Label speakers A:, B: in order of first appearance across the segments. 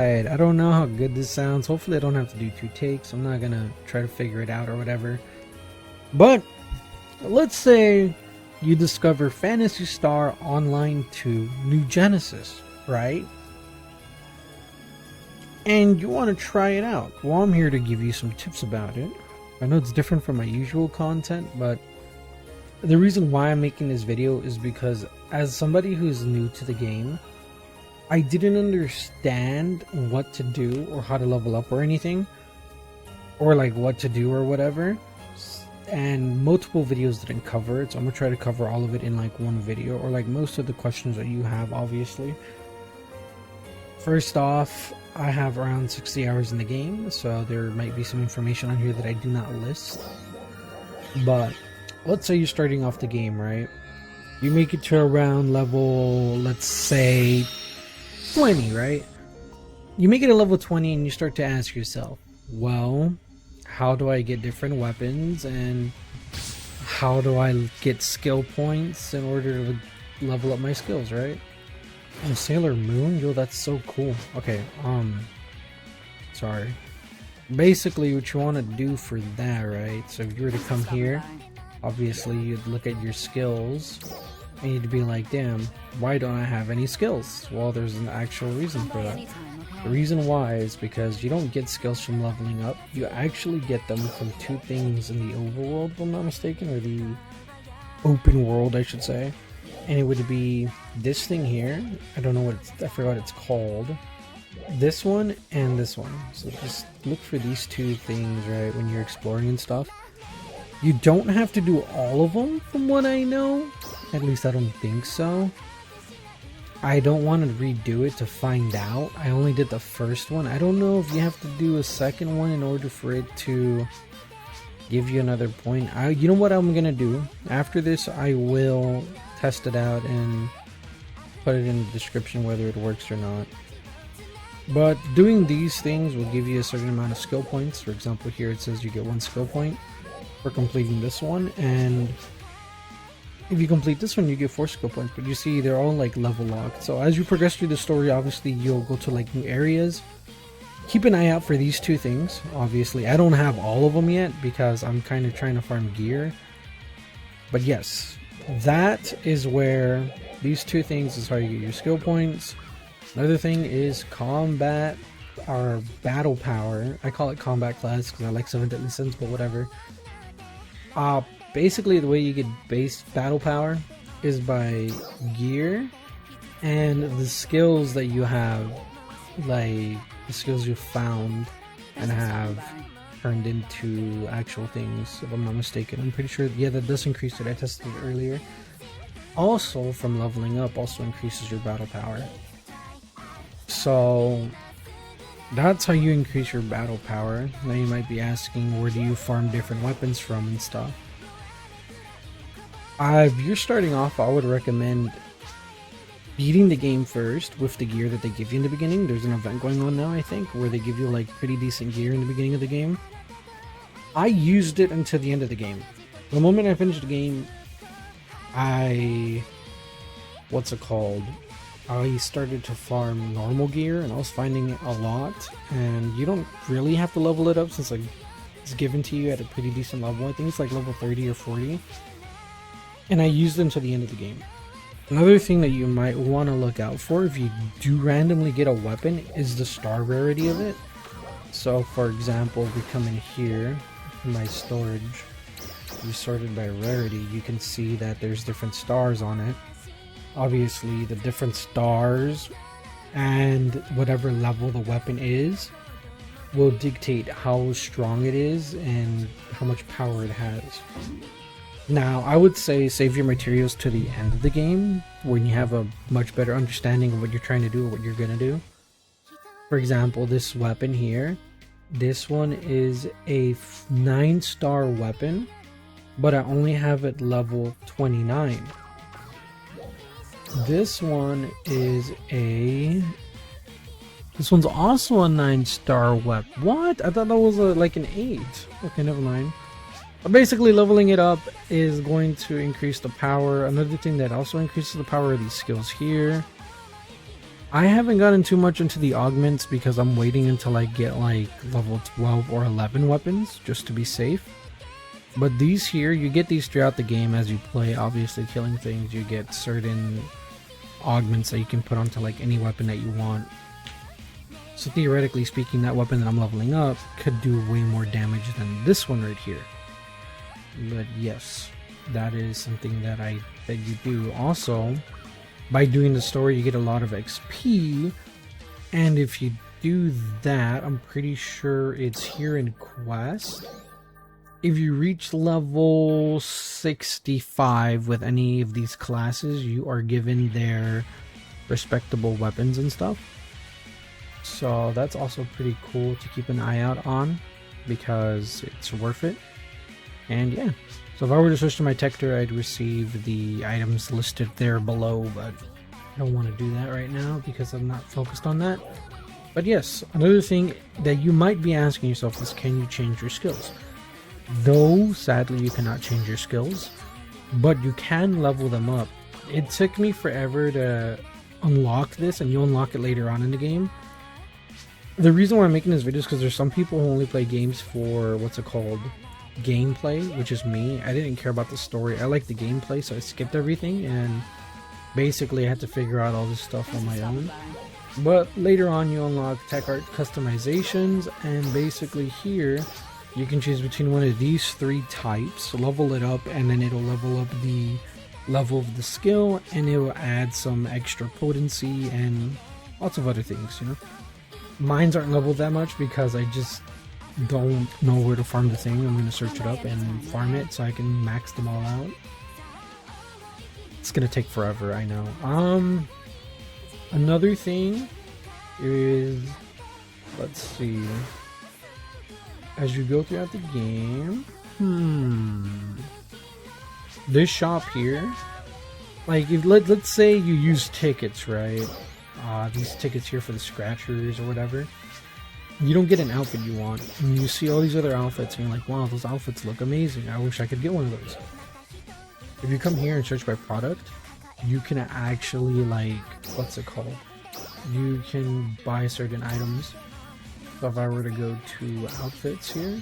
A: Alright, I don't know how good this sounds. Hopefully I don't have to do 2 takes. I'm not gonna try to figure it out or whatever. But let's say you discover Phantasy Star Online 2 New Genesis, right? And you want to try it out. Well, I'm here to give you some tips about it. I know it's different from my usual content, but the reason why I'm making this video is because as somebody who's new to the game, I didn't understand what to do or how to level up or anything, or like what to do or whatever, and multiple videos didn't cover it, so I'm gonna try to cover all of it in like one video, or like most of the questions that you have, obviously. First off, I have around 60 hours in the game, so there might be some information on here that I do not list. But let's say you're starting off the game, right? You make it to around level, let's say 20, right? You make it a level 20 and you start to ask yourself, well, how do I get different weapons, and how do I get skill points in order to level up my skills, right? Oh, Sailor Moon? Yo, that's so cool. Okay, sorry. Basically, what you want to do for that, right? So if you were to come here, obviously you'd look at your skills and you'd be like, damn, why don't I have any skills? Well, there's an actual reason for that. The reason why is because you don't get skills from leveling up. You actually get them from 2 things in the overworld, if I'm not mistaken, or the open world, I should say. And it would be this thing here. I don't know what I forgot what it's called. This one and this one. So just look for these 2 things, right, when you're exploring and stuff. You don't have to do all of them, from what I know. At least I don't think so. I don't want to redo it to find out. I only did the first one. I don't know if you have to do a second one in order for it to give you another point. You know what I'm gonna do? After this, I will test it out and put it in the description whether it works or not. But doing these things will give you a certain amount of skill points. For example, here it says you get 1 skill point for completing this one, and if you complete this one you get 4 skill points. But you see, they're all like level locked, so as you progress through the story, obviously you'll go to like new areas. Keep an eye out for these 2 things. Obviously I don't have all of them yet because I'm kind of trying to farm gear, but yes, that is where these 2 things is how you get your skill points. Another thing is combat or battle power. I call it combat class because I like 7 deadly sins, but whatever. Basically the way you get base battle power is by gear and the skills that you have, like the skills you found and have turned into actual things, if I'm not mistaken. I'm pretty sure, yeah, that does increase it. I tested it earlier. Also, from leveling up also increases your battle power. So that's how you increase your battle power. Now you might be asking, where do you farm different weapons from and stuff? If you're starting off, I would recommend beating the game first with the gear that they give you in the beginning. There's an event going on now, I think, where they give you like pretty decent gear in the beginning of the game. I used it until the end of the game. The moment I finished the game, I started to farm normal gear, and I was finding it a lot. And you don't really have to level it up since like it's given to you at a pretty decent level. I think it's like level 30 or 40. And I used them to the end of the game. Another thing that you might want to look out for if you do randomly get a weapon is the star rarity of it. So for example, if we come in here in my storage, we sorted by rarity, you can see that there's different stars on it. Obviously the different stars and whatever level the weapon is will dictate how strong it is and how much power it has. Now, I would say save your materials to the end of the game when you have a much better understanding of what you're trying to do or what you're gonna do. For example, this weapon here, this one is a 9-star weapon, but I only have it level 29. This one is this one's also a 9-star weapon. What? I thought that was like an 8. Okay, never mind. But basically, leveling it up is going to increase the power. Another thing that also increases the power are these skills here. I haven't gotten too much into the augments because I'm waiting until I get like level 12 or 11 weapons just to be safe. But these here, you get these throughout the game as you play, obviously killing things. You get certain augments that you can put onto like any weapon that you want. So theoretically speaking, that weapon that I'm leveling up could do way more damage than this one right here. But yes, that is something that you do. Also, by doing the story, you get a lot of XP, and if you do that, I'm pretty sure it's here in Quest. If you reach level 65 with any of these classes, you are given their respectable weapons and stuff. So that's also pretty cool to keep an eye out on, because it's worth it. And yeah, so if I were to switch to my Tector, I'd receive the items listed there below, but I don't want to do that right now because I'm not focused on that. But yes, another thing that you might be asking yourself is, can you change your skills? Though, sadly, you cannot change your skills, but you can level them up. It took me forever to unlock this, and you unlock it later on in the game. The reason why I'm making this video is because there's some people who only play games for, gameplay, which is me. I didn't care about the story. I like the gameplay, so I skipped everything, and basically I had to figure out all this stuff on my own. But later on, you unlock tech art customizations, and basically here you can choose between one of these 3 types, level it up, and then it'll level up the level of the skill, and it will add some extra potency and lots of other things, you know. Mines aren't leveled that much because I just don't know where to farm the thing. I'm going to search it up and farm it so I can max them all out. It's going to take forever, I know. Another thing is, let's see, as you go throughout the game, this shop here, like if let's say you use tickets, right? These tickets here for the scratchers or whatever, you don't get an outfit you want, and you see all these other outfits and you're like, wow, those outfits look amazing, I wish I could get one of those. If you come here and search by product, you can actually, like, what's it called, you can buy certain items. So if I were to go to outfits here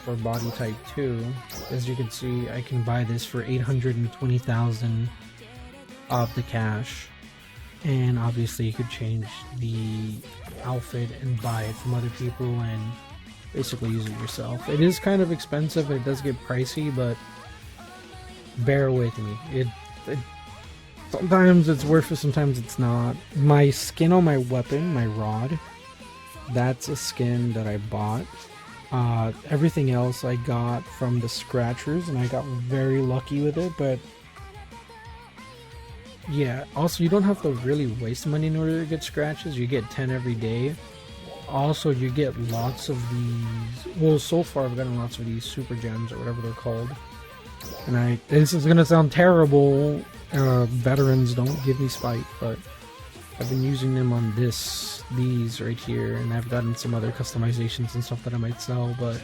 A: for body type 2, as you can see, I can buy this for 820,000 of the cash. And obviously you could change the outfit and buy it from other people and basically use it yourself. It is kind of expensive and it does get pricey, but bear with me. It sometimes it's worth it, sometimes it's not. My skin on my weapon, my rod, that's a skin that I bought. Everything else I got from the scratchers, and I got very lucky with it. But yeah, also you don't have to really waste money in order to get scratches. You get 10 every day. Also, you get lots of these, well, so far I've gotten lots of these super gems or whatever they're called. And this is gonna sound terrible, veterans, don't give me spite, but I've been using them on these right here, and I've gotten some other customizations and stuff that I might sell. But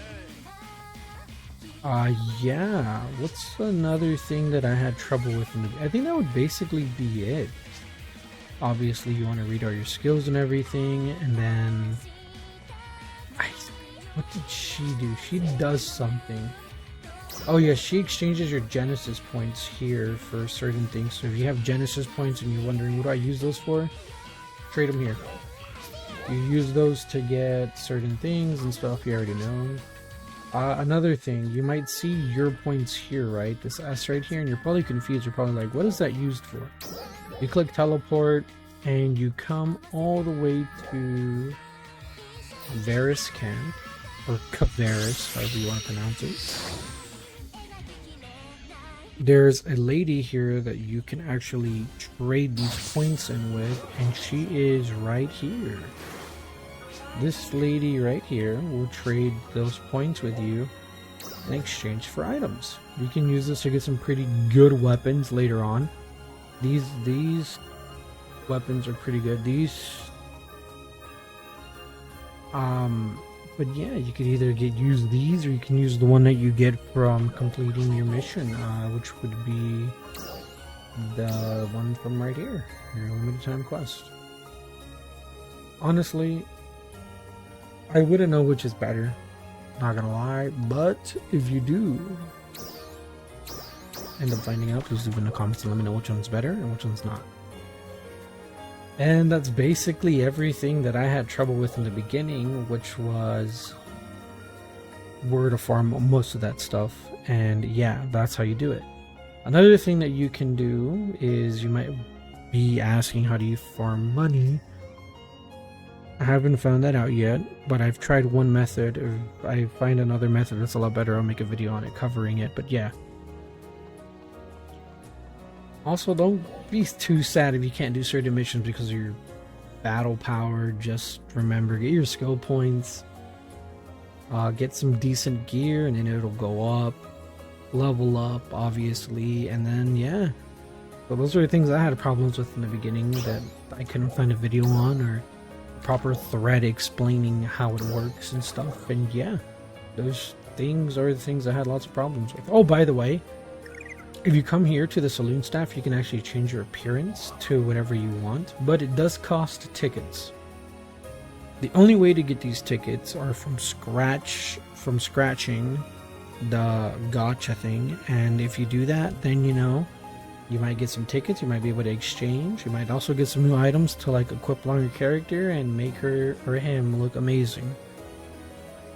A: yeah, what's another thing that I had trouble with I think that would basically be it. Obviously you want to read all your skills and everything, and then what did she do? She does something. Oh yeah, she exchanges your Genesis points here for certain things. So if you have Genesis points and you're wondering what do I use those for, trade them here. You use those to get certain things and stuff, you already know. Another thing, you might see your points here, right? This S right here, and you're probably confused. You're probably like, what is that used for? You click teleport and you come all the way to Varus Camp, or Varus, however you want to pronounce it. There's a lady here that you can actually trade these points in with, and she is right here. This lady right here will trade those points with you in exchange for items. You can use this to get some pretty good weapons later on. These weapons are pretty good. But yeah, you could either use these, or you can use the one that you get from completing your mission, which would be the one from right here, your limited time quest. Honestly, I wouldn't know which is better, not gonna lie, but if you do end up finding out, please leave in the comments and let me know which one's better and which one's not. And that's basically everything that I had trouble with in the beginning, which was where to farm most of that stuff. And yeah, that's how you do it. Another thing that you can do is, you might be asking, how do you farm money? I haven't found that out yet, but I've tried one method. If I find another method that's a lot better, I'll make a video on it covering it, but yeah. Also, don't be too sad if you can't do certain missions because of your battle power. Just remember, get your skill points, get some decent gear, and then it'll go up, level up, obviously, and then yeah. So those are the things I had problems with in the beginning that I couldn't find a video on, or proper thread explaining how it works and stuff. And yeah, those things are the things I had lots of problems with. Oh, by the way, if you come here to the saloon staff, you can actually change your appearance to whatever you want, but it does cost tickets. The only way to get these tickets are from scratching the gacha thing, and if you do that, then you know, you might get some tickets, you might be able to exchange, you might also get some new items to like equip on your character and make her or him look amazing.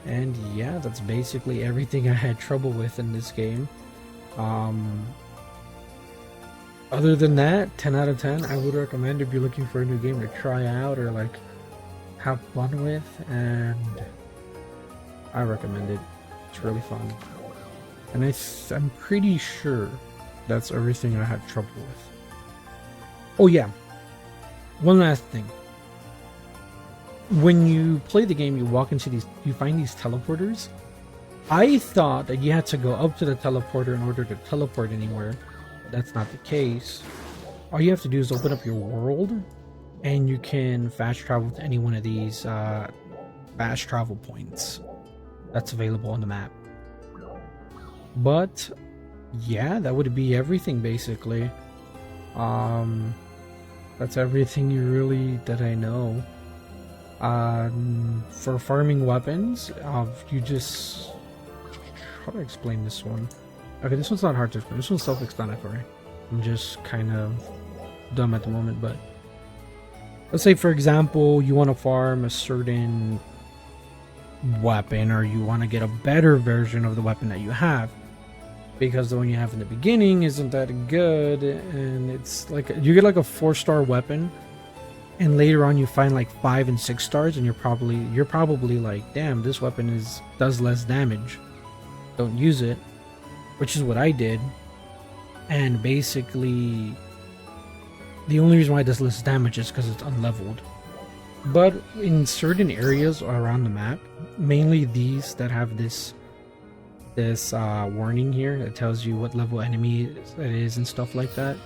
A: And yeah, that's basically everything I had trouble with in this game. Other than that, 10 out of 10, I would recommend if you're looking for a new game to try out or like have fun with, and I recommend it. It's really fun. And I'm pretty sure that's everything I had trouble with. Oh yeah, one last thing. When you play the game, you walk into these, you find these teleporters. I thought that you had to go up to the teleporter in order to teleport anywhere. But that's not the case. All you have to do is open up your world, and you can fast travel to any one of these fast travel points that's available on the map. But yeah, that would be everything basically. That's everything that I know. For farming weapons, you just, how do I explain this one? Okay, this one's not hard to explain. This one's self-explanatory. I'm just kind of dumb at the moment, but let's say, for example, you want to farm a certain weapon, or you want to get a better version of the weapon that you have, because the one you have in the beginning isn't that good, and it's like you get like a 4-star weapon, and later on you find like 5 and 6 stars, and you're probably like, damn, this weapon does less damage, don't use it, which is what I did. And basically the only reason why it does less damage is because it's unleveled. But in certain areas around the map, mainly these that have this warning here that tells you what level enemy it is and stuff like that,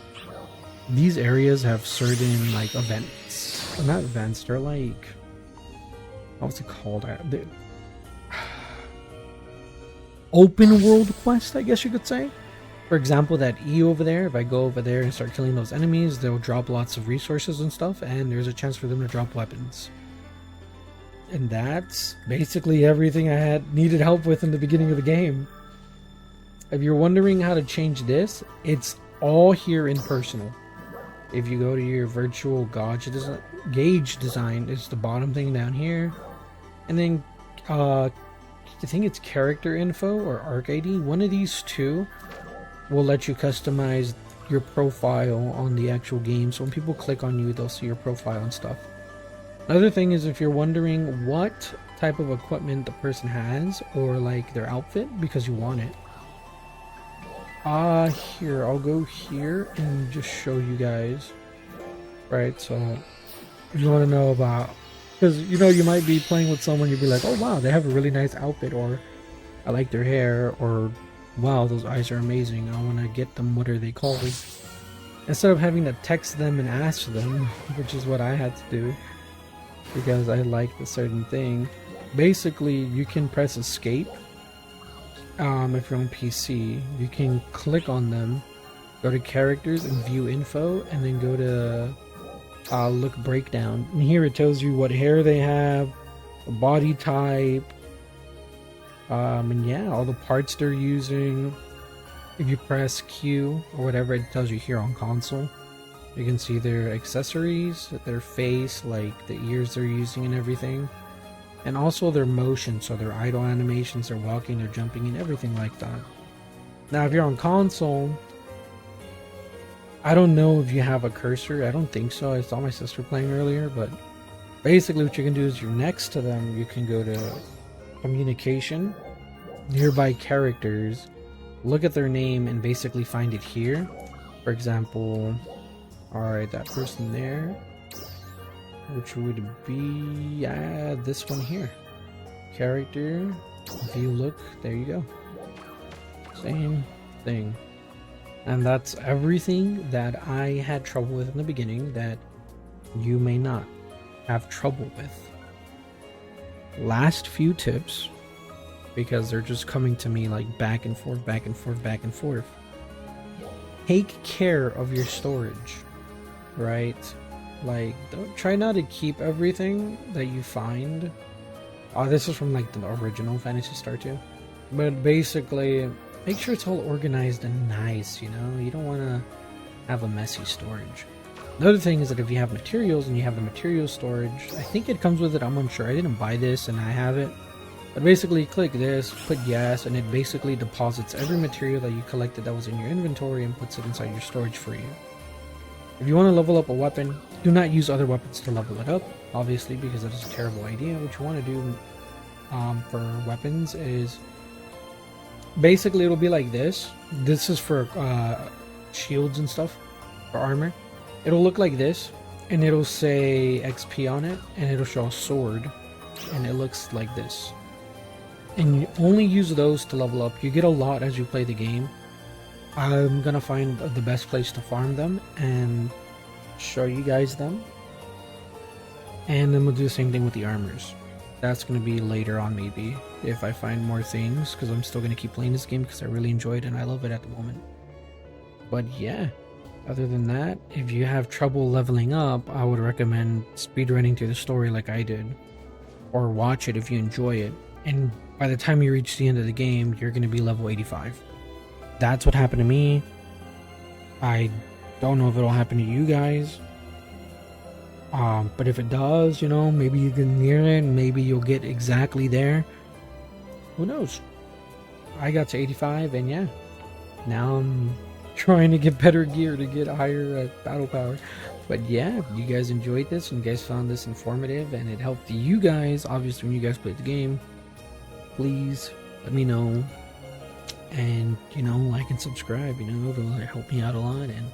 A: these areas have certain like events. Not events, they're like, what's it called? Open world quest, I guess you could say. For example, that E over there, if I go over there and start killing those enemies, they'll drop lots of resources and stuff, and there's a chance for them to drop weapons. And that's basically everything I needed help with in the beginning of the game. If you're wondering how to change this, it's all here in personal. If you go to your virtual gauge design, it's the bottom thing down here. And then I think it's character info or arc ID. One of these two will let you customize your profile on the actual game. So when people click on you, they'll see your profile and stuff. Another thing is, if you're wondering what type of equipment the person has, or like their outfit, because you want it. Here, I'll go here and just show you guys. Right, so if you want to know about, because you know, you might be playing with someone, you'd be like, oh wow, they have a really nice outfit, or I like their hair, or wow, those eyes are amazing, I want to get them, what are they called? Instead of having to text them and ask them, which is what I had to do because I liked a certain thing, basically you can press escape. If you're on PC, you can click on them Go to characters and view info, and then go to look breakdown. And here it tells you what hair they have, the body type, and yeah, all the parts they're using. If you press Q or whatever, it tells you here on console. You can see their accessories, their face, like the ears they're using and everything. And also their motion, so their idle animations, their walking, their jumping, and everything like that. Now if you're on console, I don't know if you have a cursor. I don't think so. I saw my sister playing earlier, but basically what you can do is you're next to them. You can go to communication, nearby characters, look at their name, and basically find it here. For example, alright, that person there, which would be this one here. Character, view, look, there you go. Same thing. And that's everything that I had trouble with in the beginning that you may not have trouble with. Last few tips, because they're just coming to me like back and forth, back and forth, back and forth. Take care of your storage, right? Like, try not to keep everything that you find. This is from like the original Phantasy Star 2. But basically, make sure it's all organized and nice, you know? You don't want to have a messy storage. Another thing is that if you have materials and you have the material storage, I think it comes with it, I'm unsure. I didn't buy this and I have it. But basically, click this, put yes, and it basically deposits every material that you collected that was in your inventory and puts it inside your storage for you. If you want to level up a weapon, do not use other weapons to level it up, obviously, because that is a terrible idea. What you want to do for weapons is basically it'll be like this. This is for shields and stuff, for armor. It'll look like this, and it'll say XP on it, and it'll show a sword, and it looks like this. And you only use those to level up. You get a lot as you play the game. I'm gonna find the best place to farm them and show you guys them. And then we'll do the same thing with the armors. That's gonna be later on, maybe, if I find more things, because I'm still gonna keep playing this game because I really enjoy it and I love it at the moment. But yeah, other than that, if you have trouble leveling up, I would recommend speedrunning through the story like I did, or watch it if you enjoy it. And by the time you reach the end of the game, you're going to be level 85. That's what happened to me. I don't know if it'll happen to you guys. But if it does, you know, maybe you get near it, and maybe you'll get exactly there. Who knows? I got to 85, and yeah, now I'm trying to get better gear to get higher battle power. But yeah, you guys enjoyed this and you guys found this informative and it helped you guys, obviously, when you guys played the game, please let me know. And, you know, like and subscribe, you know, it'll help me out a lot. And